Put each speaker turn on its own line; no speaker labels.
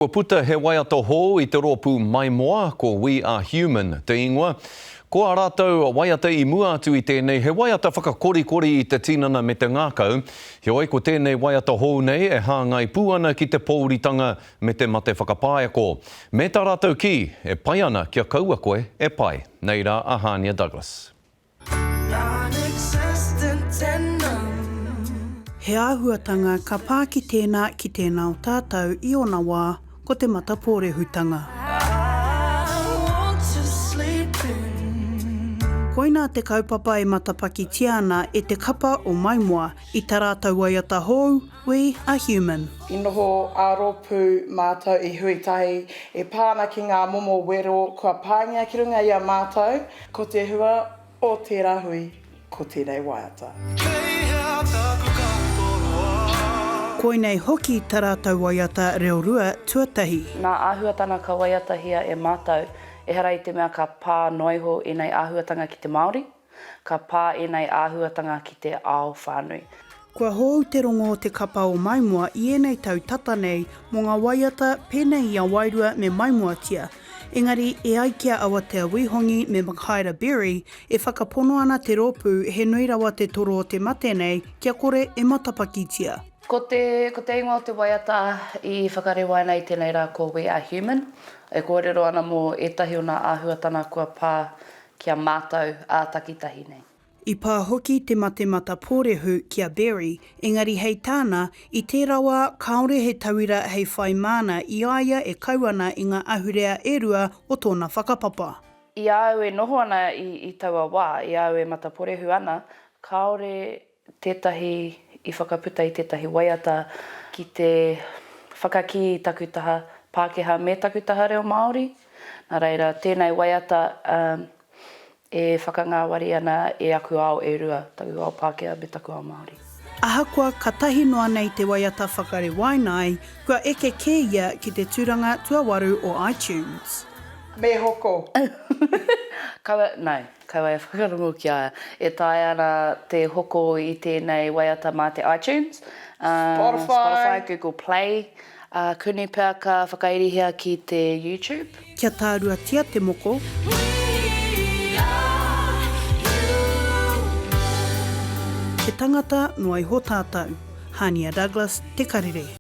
Ko puta he waiata hou I te ropu mai moa ko We Are Human te ingoa. Ko a rātou waiata I mua atu I tēnei, he waiata whakakorikori I te tinana me te ngākau. He oi ko tēnei waiata hou nei e hāngai pūana ki te pōuritanga me te mate whakapāeko. Me tā rātou ki, e pai ana kia kaua koe e pai. Nei rā Ahania Douglas.
He āhuatanga ka pā ki tēnā o tātou I ona wā ko te mata pōrehutanga. Koina te kaupapa e matapaki tiana e te kapa o maimoa I tā rātou waiata hou, We Are Human.
I noho āropu mātou I huitahi e pāna ki ngā momo wero kua pāngia ki runga I a mātou, ko te hua o te rahui, ko tēnei waiata.
Koinei hoki tā rātou waiata reo rua tuatahi.
Nā āhuatanga ka waiata hia e mātou, e hara I te mea ka pā noiho I nei āhuatanga ki te Māori, ka pā I nei āhuatanga ki te ao whānui.
Kua hou te rongo o te kapa o maimoa I enei tau tata nei mō ngā waiata pēnei I a wairua me maimoatia. Engari, e ai kia awa te awihongi me Makaira Berry e whakapono ana te ropu he nui rawa te toro o te mate nei kia kore e matapakitia.
Ko te ingoa o te waiata I whakarewa nei tēnei rā ko We Are Human. E kōrero ana mō etahi o nā āhuatana kua pā kia mātou ātakitahi nei.
I pā hoki te mata pōrehu kia Berry, engari hei tāna, I te rawa kaore he tauira hei whai mana I aia e kauana I ngā ahurea e rua o tōna whakapapa.
I au e noho ana I taua wā, I au e mata pōrehu ana, kaore tētahi I whakaputa I tētahi waiata ki te whakaki I takutaha Pākehā me takutaha reo Māori. Nā reira, tēnei waiata e whakangāwari ana e aku ao e rua, taku ao Pākehā me taku ao Māori.
Ahakoa ka tahi noa nei te waiata whakare wainai, kua eke kē ia ki te tūranga tuawaru o iTunes.
Me hoko.
Kaua e whakarongo ki aia. E tae ana te hoko I tēnei waiata mā te iTunes, Spotify, Google Play, kune pēr ka whakairihia ki te YouTube.
Kia tārua tia te moko. Te tangata no ai ho tātou. Ahania Douglas, Te Karere.